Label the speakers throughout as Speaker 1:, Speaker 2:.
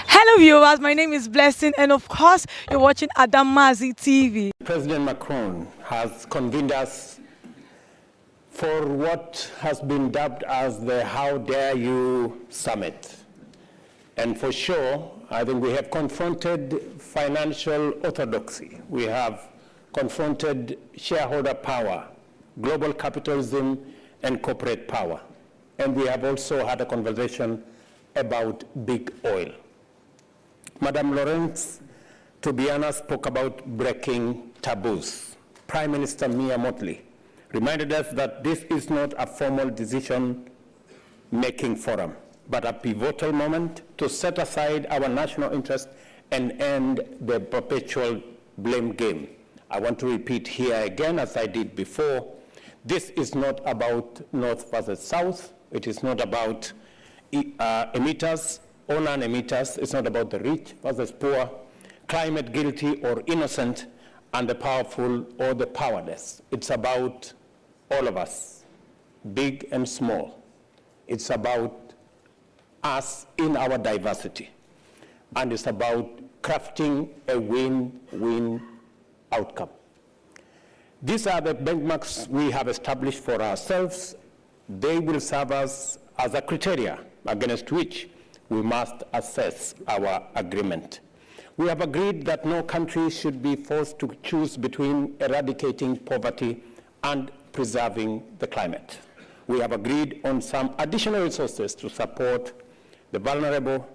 Speaker 1: Hello viewers, my name is Blessing and of course you're watching Adamazi TV.
Speaker 2: President Macron has convened us for what has been dubbed as the How Dare You Summit. And for sure, I think we have confronted financial orthodoxy. We have confronted shareholder power, global capitalism, and corporate power. And we have also had a conversation about big oil. Madam Lawrence Tobiana spoke about breaking taboos. Prime Minister Mia Mottley reminded us that this is not a formal decision-making forum, but a pivotal moment to set aside our national interest and end the perpetual blame game. I want to repeat here again, as I did before, this is not about North versus South. It is not about emitters or non-emitters. It's not about the rich versus poor, climate guilty or innocent, and the powerful or the powerless. It's about all of us, big and small. It's about us in our diversity. And it's about crafting a win-win outcome. These are the benchmarks we have established for ourselves. They will serve us as a criteria against which we must assess our agreement. We have agreed that no country should be forced to choose between eradicating poverty and preserving the climate. We have agreed on some additional resources to support the vulnerable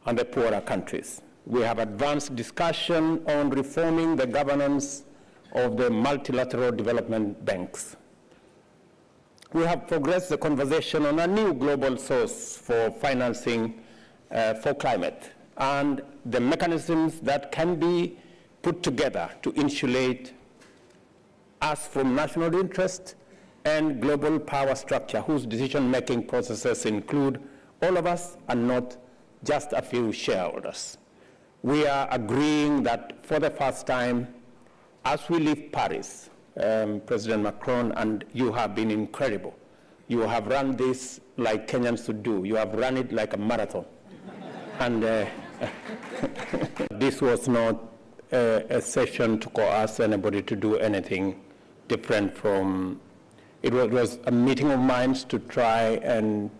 Speaker 2: and the poorer countries. We have advanced discussion on reforming the governance of the multilateral development banks. We have progressed the conversation on a new global source for financing for climate and the mechanisms that can be put together to insulate us from national interest and global power structure whose decision-making processes include all of us and not just a few shareholders. We are agreeing that for the first time, as we leave Paris, President Macron, and you have been incredible. You have run this like Kenyans should do. You have run it like a marathon. And this was not a session to coerce anybody to do anything different from, it was a meeting of minds to try and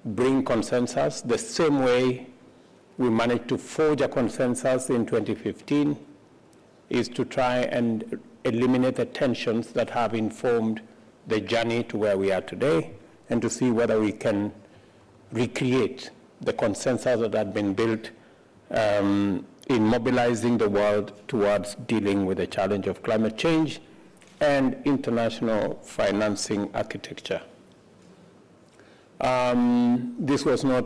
Speaker 2: bring consensus the same way we managed to forge a consensus in 2015, is to try and eliminate the tensions that have informed the journey to where we are today, and to see whether we can recreate the consensus that had been built in mobilizing the world towards dealing with the challenge of climate change and international financing architecture. This was not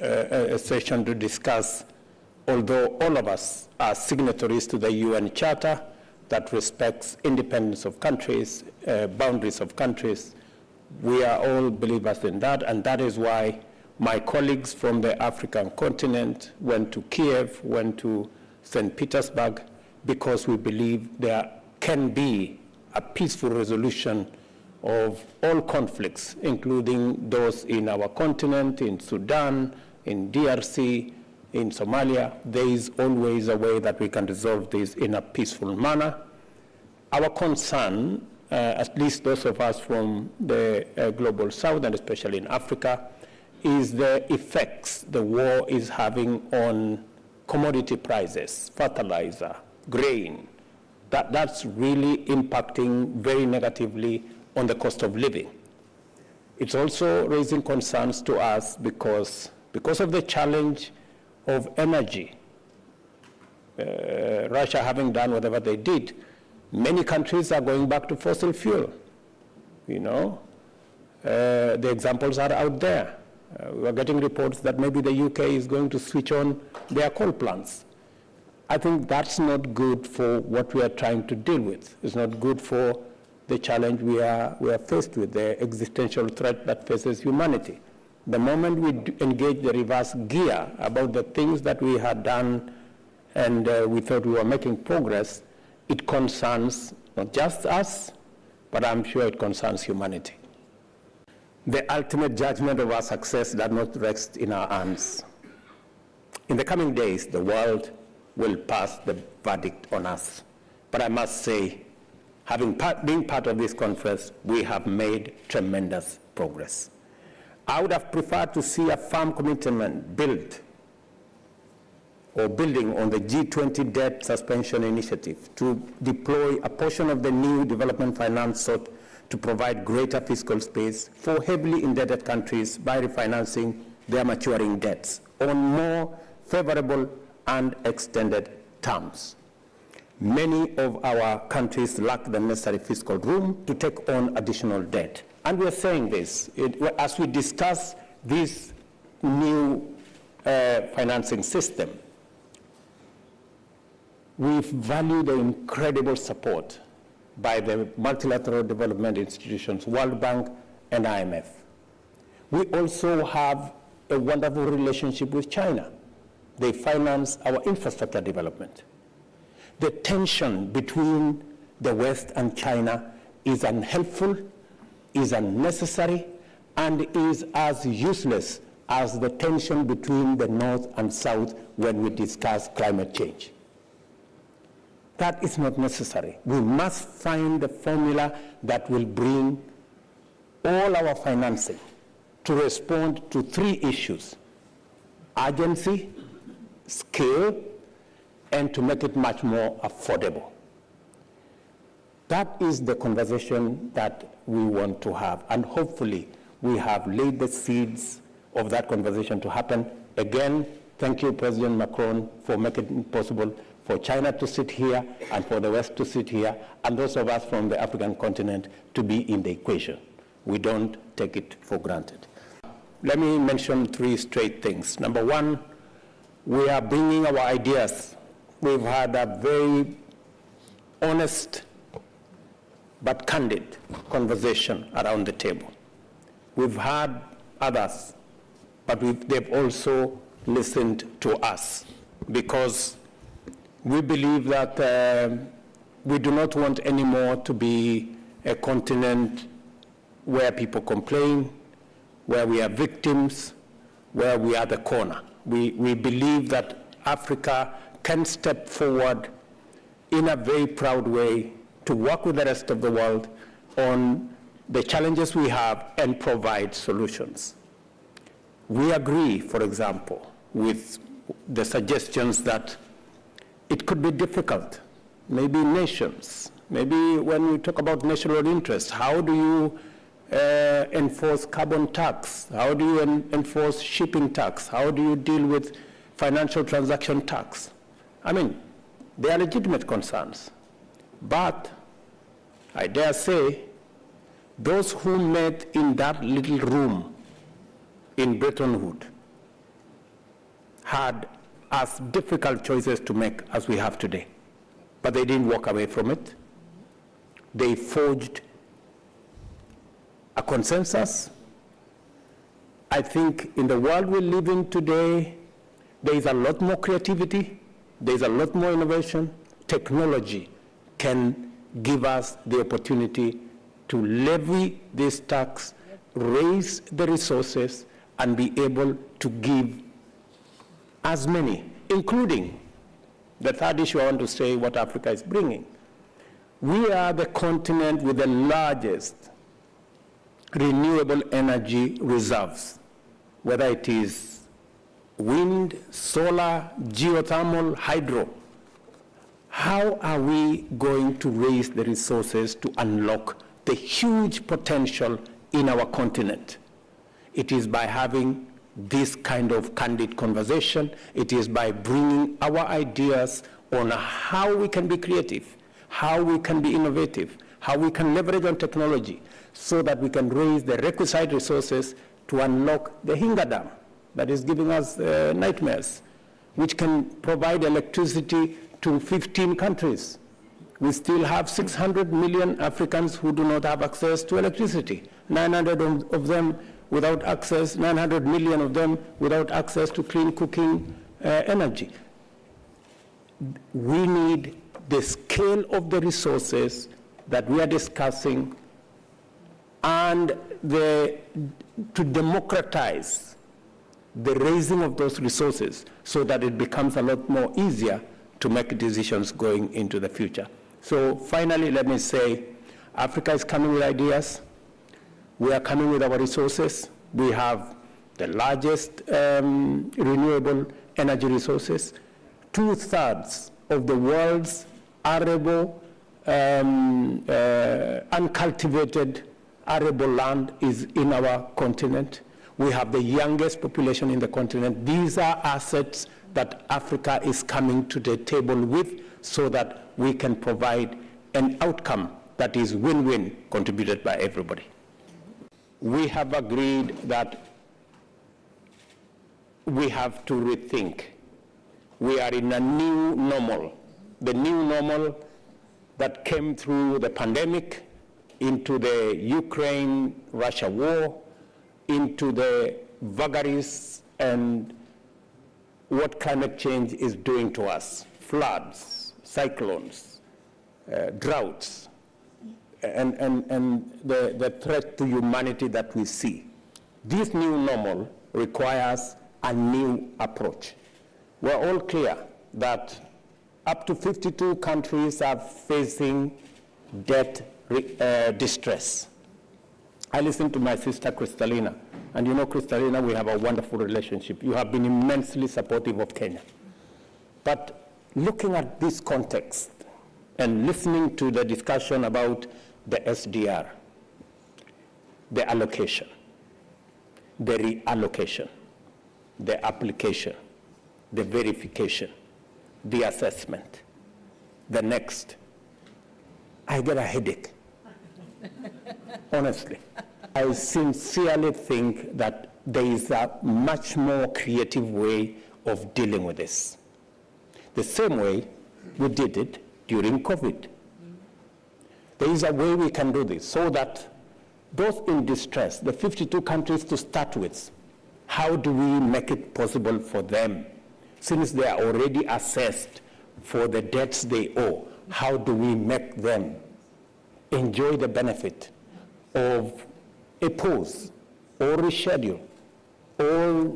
Speaker 2: a session to discuss, although all of us are signatories to the UN Charter that respects independence of countries, boundaries of countries. We are all believers in that, and that is why my colleagues from the African continent went to Kiev, went to St. Petersburg, because we believe there can be a peaceful resolution of all conflicts, including those in our continent, in Sudan, in DRC, in Somalia. There is always a way that we can resolve this in a peaceful manner. Our concern, at least those of us from the global south, and especially in Africa, is the effects the war is having on commodity prices, fertilizer, grain. That's really impacting very negatively on the cost of living. It's also raising concerns to us because of the challenge of energy. Russia having done whatever they did, many countries are going back to fossil fuel. You know, the examples are out there. We are getting reports that maybe the UK is going to switch on their coal plants. I think that's not good for what we are trying to deal with. It's not good for the challenge we are faced with, the existential threat that faces humanity. The moment we engage the reverse gear about the things that we had done and we thought we were making progress, it concerns not just us, but I'm sure it concerns humanity. the ultimate judgment of our success does not rest in our hands. In the coming days, the world will pass the verdict on us. But I must say, been part of this conference, we have made tremendous progress. I would have preferred to see a firm commitment building on the G20 debt suspension initiative to deploy a portion of the new development finance sought to provide greater fiscal space for heavily indebted countries by refinancing their maturing debts on more favorable and extended terms. Many of our countries lack the necessary fiscal room to take on additional debt. And we're saying this, as we discuss this new financing system, we value the incredible support by the multilateral development institutions, World Bank and IMF. We also have a wonderful relationship with China. They finance our infrastructure development. The tension between the West and China is unhelpful, is unnecessary, and is as useless as the tension between the North and South when we discuss climate change. That is not necessary. We must find the formula that will bring all our financing to respond to three issues: urgency, scale, and to make it much more affordable. That is the conversation that we want to have, and hopefully we have laid the seeds of that conversation to happen. Again, thank you, President Macron, for making it possible for China to sit here and for the West to sit here, and those of us from the African continent to be in the equation. We don't take it for granted. Let me mention three straight things. Number one, we are bringing our ideas. We've had a very honest but candid conversation around the table. We've had others, but they've also listened to us, because we believe that we do not want anymore to be a continent where people complain, where we are victims, where we are the corner. We believe that Africa can step forward in a very proud way to work with the rest of the world on the challenges we have and provide solutions. We agree, for example, with the suggestions that it could be difficult, maybe nations, maybe when we talk about national interest, how do you enforce carbon tax? How do you enforce shipping tax? How do you deal with financial transaction tax? I mean, they are legitimate concerns. But I dare say, those who met in that little room in Bretton Woods had as difficult choices to make as we have today. But they didn't walk away from it. They forged a consensus. I think in the world we live in today, there is a lot more creativity, there is a lot more innovation. Technology can give us the opportunity to levy this tax, raise the resources, and be able to give as many, including the third issue I want to say, what Africa is bringing. We are the continent with the largest renewable energy reserves, whether it is wind, solar, geothermal, hydro. How are we going to raise the resources to unlock the huge potential in our continent? It is by having this kind of candid conversation. It is by bringing our ideas on how we can be creative, how we can be innovative, how we can leverage on technology so that we can raise the requisite resources to unlock the Hinga Dam that is giving us nightmares, which can provide electricity to 15 countries. We still have 600 million Africans who do not have access to electricity, 900 of them without access, 900 million of them without access to clean cooking energy. We need the scale of the resources that we are discussing and the to democratize the raising of those resources so that it becomes a lot more easier to make decisions going into the future. So finally, let me say, Africa is coming with ideas. We are coming with our resources. We have the largest renewable energy resources. 2/3 of the world's arable, uncultivated arable land is in our continent. We have the youngest population in the continent. These are assets that Africa is coming to the table with so that we can provide an outcome that is win-win, contributed by everybody. We have agreed that we have to rethink. We are in a new normal. The new normal that came through the pandemic, into the Ukraine-Russia war, into the vagaries and what climate change is doing to us. Floods, cyclones, droughts, and the threat to humanity that we see. This new normal requires a new approach. We're all clear that up to 52 countries are facing debt distress. I listened to my sister Kristalina, and you know, Kristalina, we have a wonderful relationship. You have been immensely supportive of Kenya. But looking at this context and listening to the discussion about the SDR, the allocation, the reallocation, the application, the verification, the assessment, the next, I get a headache. Honestly, I sincerely think that there is a much more creative way of dealing with this. The same way we did it during COVID. There is a way we can do this so that those in distress, the 52 countries to start with, how do we make it possible for them, since they are already assessed for the debts they owe, how do we make them enjoy the benefit of a pause or reschedule or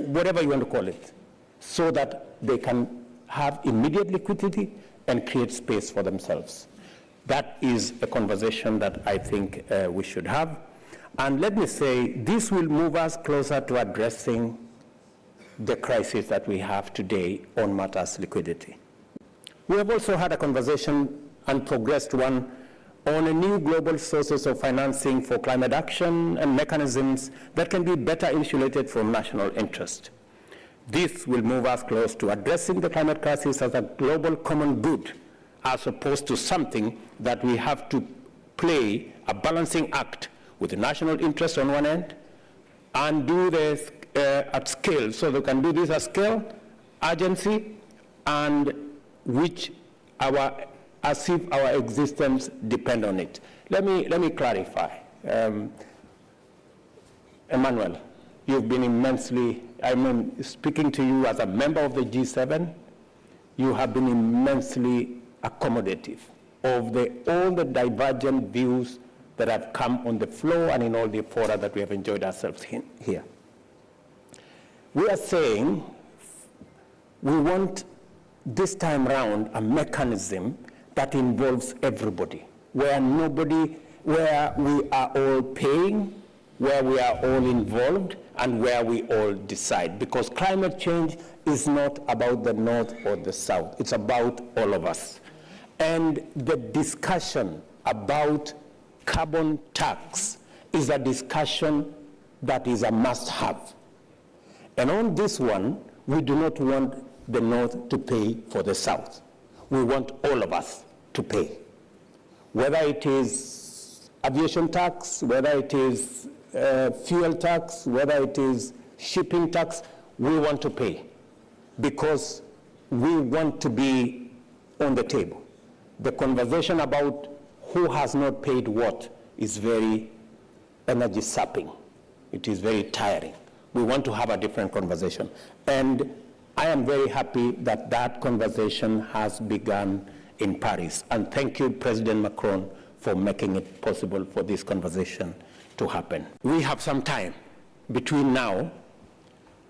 Speaker 2: whatever you want to call it, so that they can have immediate liquidity and create space for themselves. That is a conversation that I think we should have. And let me say, this will move us closer to addressing the crisis that we have today on matters liquidity. We have also had a conversation and progressed one on a new global sources of financing for climate action and mechanisms that can be better insulated from national interest. This will move us close to addressing the climate crisis as a global common good, as opposed to something that we have to play a balancing act with the national interest on one end and do this at scale. So they can do this at scale, urgency, and which as if our existence depend on it. Let me clarify. Emmanuel, you've been immensely, speaking to you as a member of the G7, you have been immensely accommodative of all the divergent views that have come on the floor and in all the fora that we have enjoyed ourselves here. We are saying we want this time round a mechanism that involves everybody, where we are all paying, where we are all involved, and where we all decide. Because climate change is not about the North or the South, it's about all of us. And the discussion about carbon tax is a discussion that is a must-have. And on this one, we do not want the North to pay for the South. We want all of us to pay. Whether it is aviation tax, whether it is fuel tax, whether it is shipping tax, we want to pay because we want to be on the table. The conversation about who has not paid what is very energy sapping. It is very tiring. We want to have a different conversation. And I am very happy that that conversation has begun in Paris. And thank you, President Macron, for making it possible for this conversation to happen. We have some time between now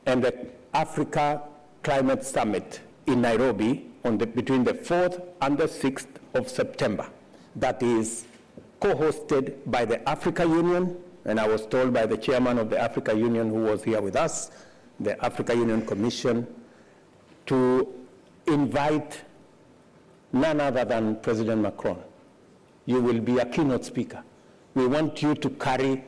Speaker 2: and the Africa Climate Summit in Nairobi between the 4th and the 6th of September. That is co-hosted by the Africa Union, and I was told by the chairman of the Africa Union who was here with us, the Africa Union Commission, to invite none other than President Macron. You will be a keynote speaker. We want you to carry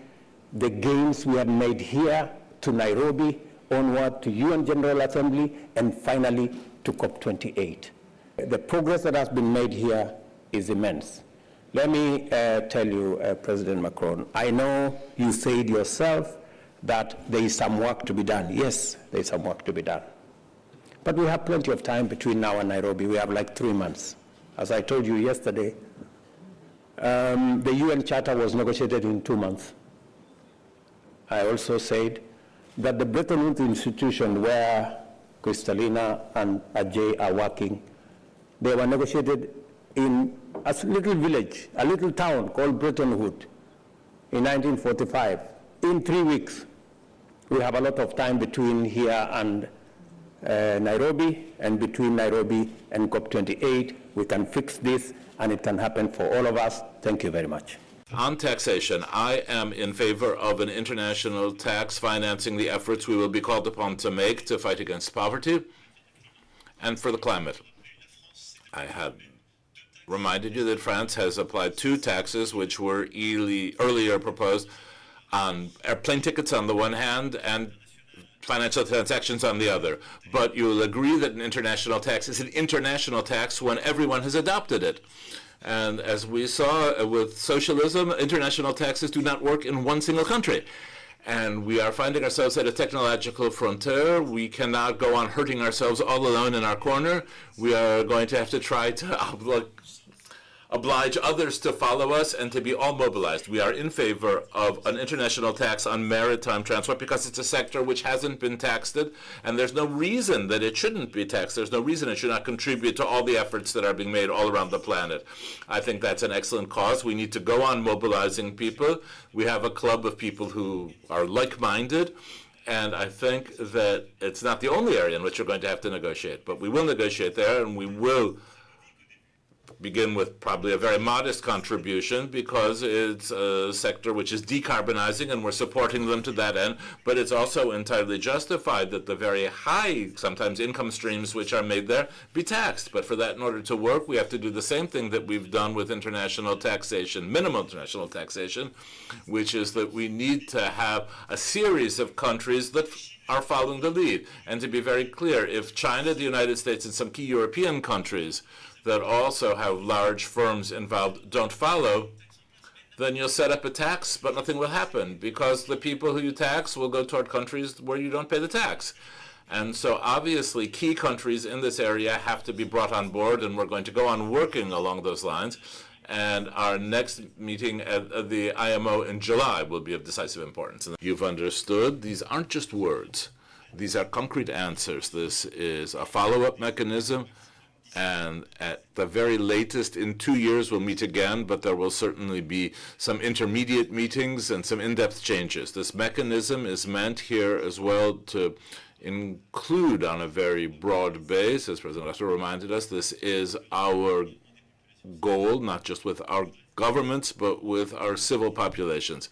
Speaker 2: the gains we have made here to Nairobi, onward to UN General Assembly, and finally to COP28. The progress that has been made here is immense. Let me tell you, President Macron, I know you said yourself that there is some work to be done. Yes, there is some work to be done. But we have plenty of time between now and Nairobi. We have like 3 months. As I told you yesterday, the UN Charter was negotiated in 2 months. I also said that the Bretton Woods institution where Kristalina and Ajay are working, they were negotiated in a little village, a little town called Bretton Woods in 1945, in 3 weeks. We have a lot of time between here and Nairobi, and between Nairobi and COP28, we can fix this, and it can happen for all of us. Thank you very much.
Speaker 3: On taxation, I am in favor of an international tax financing the efforts we will be called upon to make to fight against poverty and for the climate. I have reminded you that France has applied 2 taxes which were earlier proposed on airplane tickets on the one hand and financial transactions on the other. But you will agree that an international tax is an international tax when everyone has adopted it. And as we saw with socialism, international taxes do not work in one single country. And we are finding ourselves at a technological frontier. We cannot go on hurting ourselves all alone in our corner. We are going to have to try to oblige others to follow us and to be all mobilized. We are in favor of an international tax on maritime transport because it's a sector which hasn't been taxed, and there's no reason that it shouldn't be taxed. There's no reason it should not contribute to all the efforts that are being made all around the planet. I think that's an excellent cause. We need to go on mobilizing people. We have a club of people who are like-minded, and I think that it's not the only area in which we're going to have to negotiate, but we will negotiate there, and we will begin with probably a very modest contribution because it's a sector which is decarbonizing and we're supporting them to that end, but it's also entirely justified that the very high, sometimes income streams which are made there be taxed. But for that, in order to work, we have to do the same thing that we've done with international taxation, minimum international taxation, which is that we need to have a series of countries that are following the lead. And to be very clear, if China, the United States, and some key European countries that also have large firms involved don't follow, then you'll set up a tax, but nothing will happen because the people who you tax will go toward countries where you don't pay the tax. And so obviously key countries in this area have to be brought on board, and we're going to go on working along those lines. And our next meeting at the IMO in July will be of decisive importance. You've understood, these aren't just words. These are concrete answers. This is a follow-up mechanism. And at the very latest, in 2 years, we'll meet again, but there will certainly be some intermediate meetings and some in-depth changes. This mechanism is meant here as well to include on a very broad base, as President Ruto reminded us, this is our goal, not just with our governments, but with our civil populations.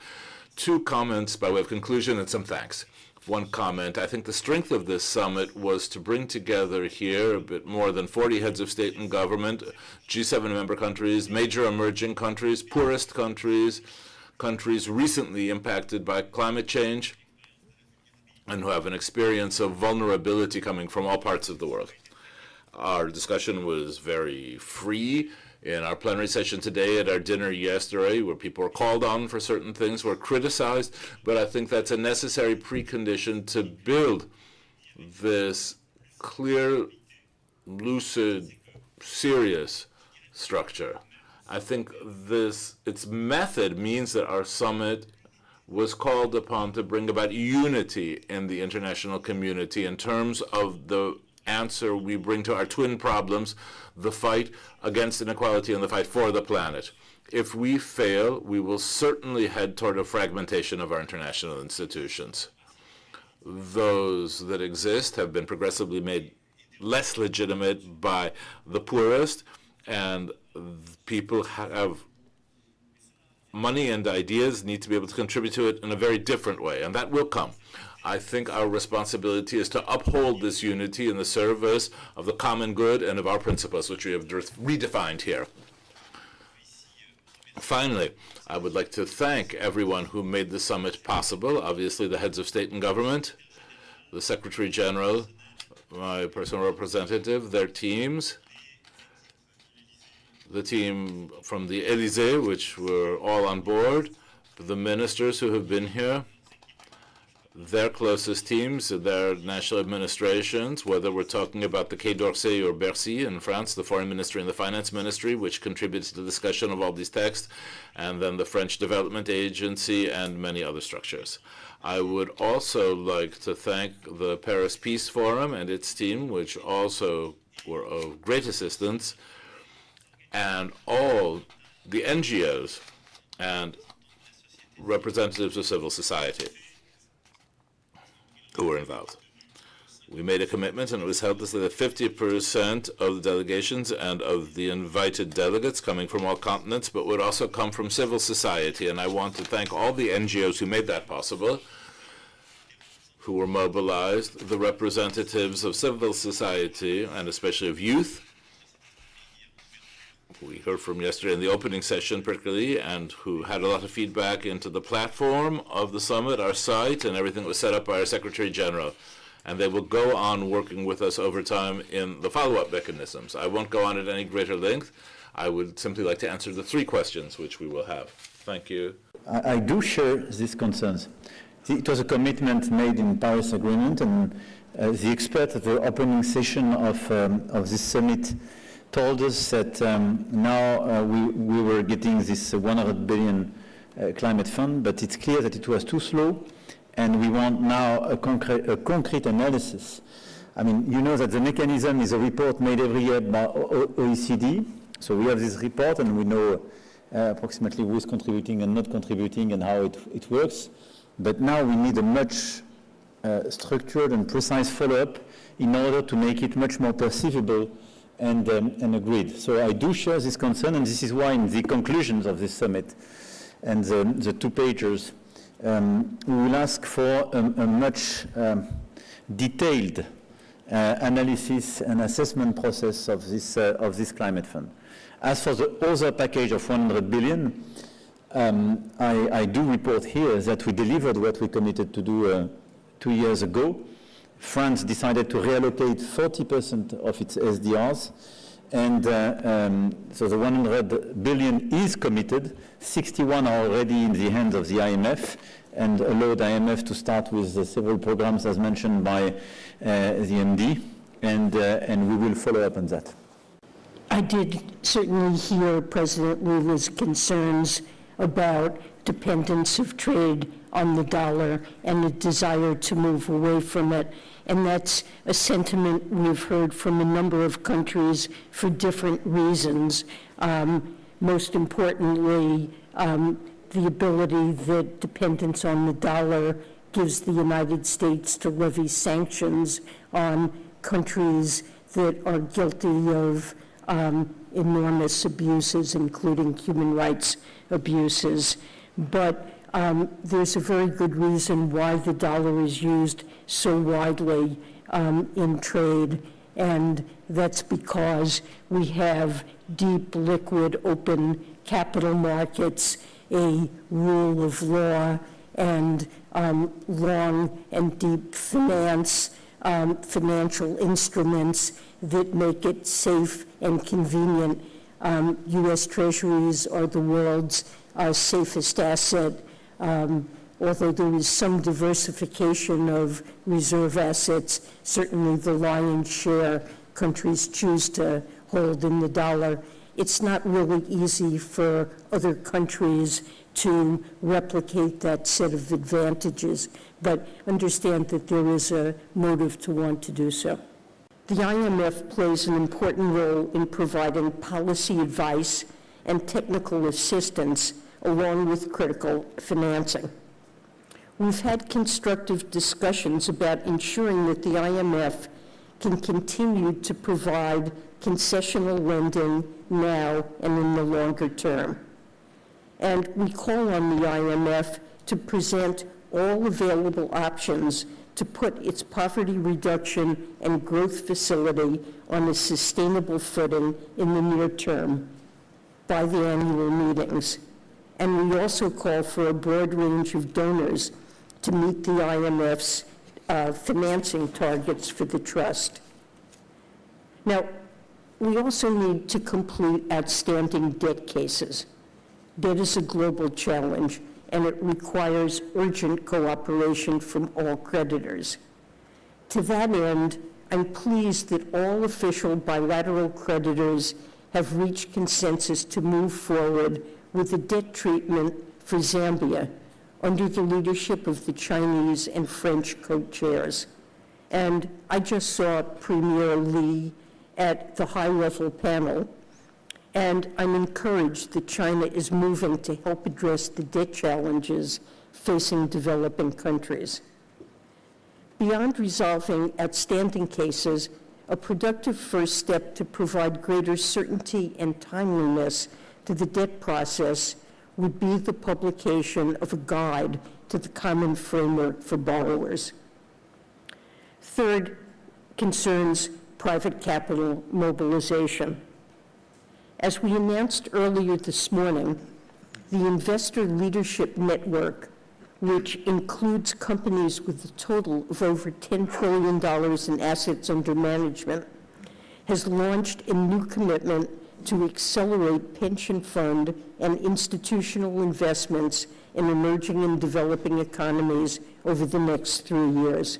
Speaker 3: 2 comments by way of conclusion and some thanks. One comment, I think the strength of this summit was to bring together here a bit more than 40 heads of state and government, G7 member countries, major emerging countries, poorest countries, countries recently impacted by climate change, and who have an experience of vulnerability coming from all parts of the world. Our discussion was very free. In our plenary session today, at our dinner yesterday, where people were called on for certain things, were criticized, but I think that's a necessary precondition to build this clear, lucid, serious structure. I think its method means that our summit was called upon to bring about unity in the international community in terms of the answer we bring to our twin problems, the fight against inequality and the fight for the planet. If we fail, we will certainly head toward a fragmentation of our international institutions. Those that exist have been progressively made less legitimate by the poorest, and people have money and ideas need to be able to contribute to it in a very different way, and that will come. I think our responsibility is to uphold this unity in the service of the common good and of our principles, which we have redefined here. Finally, I would like to thank everyone who made the summit possible, obviously the heads of state and government, the Secretary General, my personal representative, their teams, the team from the Élysée, which were all on board, the ministers who have been here, their closest teams, their national administrations, whether we're talking about the Quai d'Orsay or Bercy in France, the Foreign Ministry and the Finance Ministry, which contributes to the discussion of all these texts, and then the French Development Agency and many other structures. I would also like to thank the Paris Peace Forum and its team, which also were of great assistance, and all the NGOs and representatives of civil society who were involved. We made a commitment, and it was held to say that 50% of the delegations and of the invited delegates coming from all continents, but would also come from civil society. And I want to thank all the NGOs who made that possible, who were mobilized, the representatives of civil society, and especially of youth. We heard from yesterday in the opening session particularly, and who had a lot of feedback into the platform of the summit, our site, and everything that was set up by our Secretary General. And they will go on working with us over time in the follow-up mechanisms. I won't go on at any greater length. I would simply like to answer the 3 questions which we will have. Thank you.
Speaker 4: I do share these concerns. It was a commitment made in Paris Agreement, and the expert at the opening session of this summit told us that now we were getting this 100 billion climate fund, but it's clear that it was too slow, and we want now a concrete analysis. I mean, you know that the mechanism is a report made every year by OECD, so we have this report and we know approximately who is contributing and not contributing and how it works, but now we need a much structured and precise follow-up in order to make it much more perceivable and agreed. So I do share this concern, and this is why in the conclusions of this summit and the 2-pagers, we will ask for a much detailed analysis and assessment process of this climate fund. As for the other package of 100 billion, I do report here that we delivered what we committed to do 2 years ago. France decided to reallocate 40% of its SDRs, and so the 100 billion is committed. 61 are already in the hands of the IMF, and allowed IMF to start with the several programs as mentioned by the MD, and we will follow up on that.
Speaker 5: I did certainly hear President Lula's concerns about dependence of trade on the dollar and a desire to move away from it. And that's a sentiment we've heard from a number of countries for different reasons. Most importantly, the ability that dependence on the dollar gives the United States to levy sanctions on countries that are guilty of enormous abuses, including human rights abuses. But there's a very good reason why the dollar is used so widely in trade, and that's because we have deep, liquid, open capital markets, a rule of law, and long and deep financial instruments that make it safe and convenient. U.S. Treasuries are the world's safest asset, although there is some diversification of reserve assets. Certainly the lion's share countries choose to hold in the dollar. It's not really easy for other countries to replicate that set of advantages, but understand that there is a motive to want to do so. The IMF plays an important role in providing policy advice and technical assistance, along with critical financing. We've had constructive discussions about ensuring that the IMF can continue to provide concessional lending now and in the longer term. And we call on the IMF to present all available options to put its poverty reduction and growth facility on a sustainable footing in the near term by the annual meetings. And we also call for a broad range of donors to meet the IMF's financing targets for the trust. Now, we also need to complete outstanding debt cases. Debt is a global challenge, and it requires urgent cooperation from all creditors. To that end, I'm pleased that all official bilateral creditors have reached consensus to move forward with the debt treatment for Zambia under the leadership of the Chinese and French co-chairs. And I just saw Premier Li at the high-level panel, and I'm encouraged that China is moving to help address the debt challenges facing developing countries. Beyond resolving outstanding cases, a productive first step to provide greater certainty and timeliness to the debt process would be the publication of a guide to the common framework for borrowers. Third concerns private capital mobilization. As we announced earlier this morning, the Investor Leadership Network, which includes companies with a total of over $10 trillion in assets under management, has launched a new commitment to accelerate pension fund and institutional investments in emerging and developing economies over the next 3 years.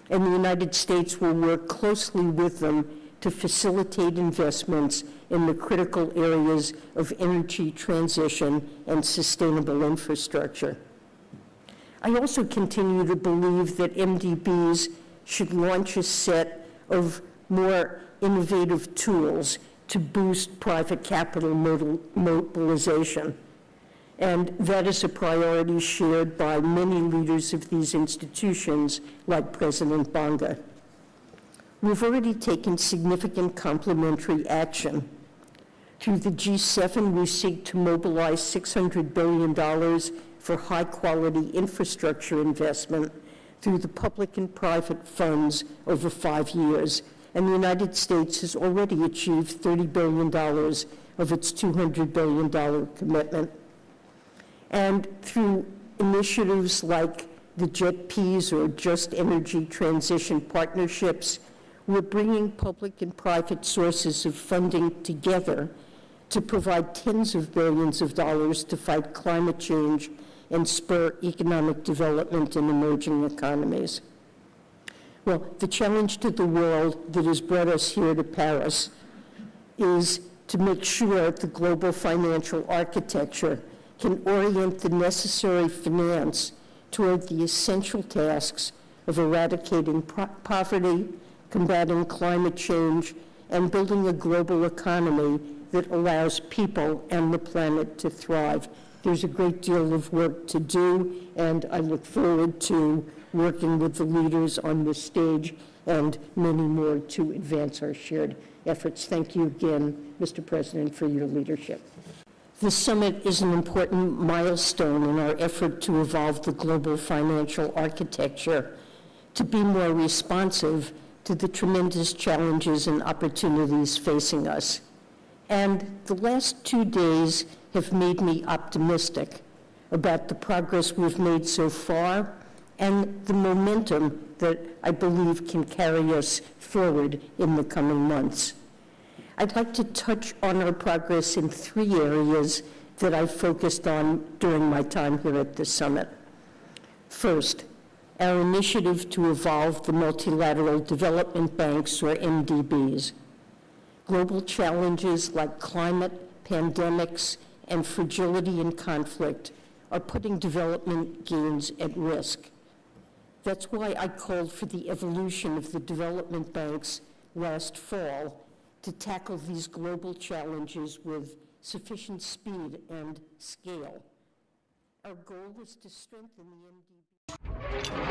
Speaker 5: And the United States will work closely with them to facilitate investments in the critical areas of energy transition and sustainable infrastructure. I also continue to believe that MDBs should launch a set of more innovative tools to boost private capital mobilization. And that is a priority shared by many leaders of these institutions, like President Bonga. We've already taken significant complementary action. Through the G7, we seek to mobilize $600 billion for high-quality infrastructure investment through the public and private funds over 5 years. And the United States has already achieved $30 billion of its $200 billion commitment. And through initiatives like the JETPs, or Just Energy Transition Partnerships, we're bringing public and private sources of funding together to provide tens of billions of dollars to fight climate change and spur economic development in emerging economies. Well, the challenge to the world that has brought us here to Paris is to make sure the global financial architecture can orient the necessary finance toward the essential tasks of eradicating poverty, combating climate change, and building a global economy that allows people and the planet to thrive. There's a great deal of work to do, and I look forward to working with the leaders on this stage and many more to advance our shared efforts. Thank you again, Mr. President, for your leadership. The summit is an important milestone in our effort to evolve the global financial architecture to be more responsive to the tremendous challenges and opportunities facing us. And the last 2 days have made me optimistic about the progress we've made so far and the momentum that I believe can carry us forward in the coming months. I'd like to touch on our progress in 3 areas that I focused on during my time here at the summit. First, our initiative to evolve the multilateral development banks, or MDBs. Global challenges like climate, pandemics, and fragility and conflict are putting development gains at risk. That's why I called for the evolution of the development banks last fall to tackle these global challenges with sufficient speed and scale. Our goal is to strengthen the MDB.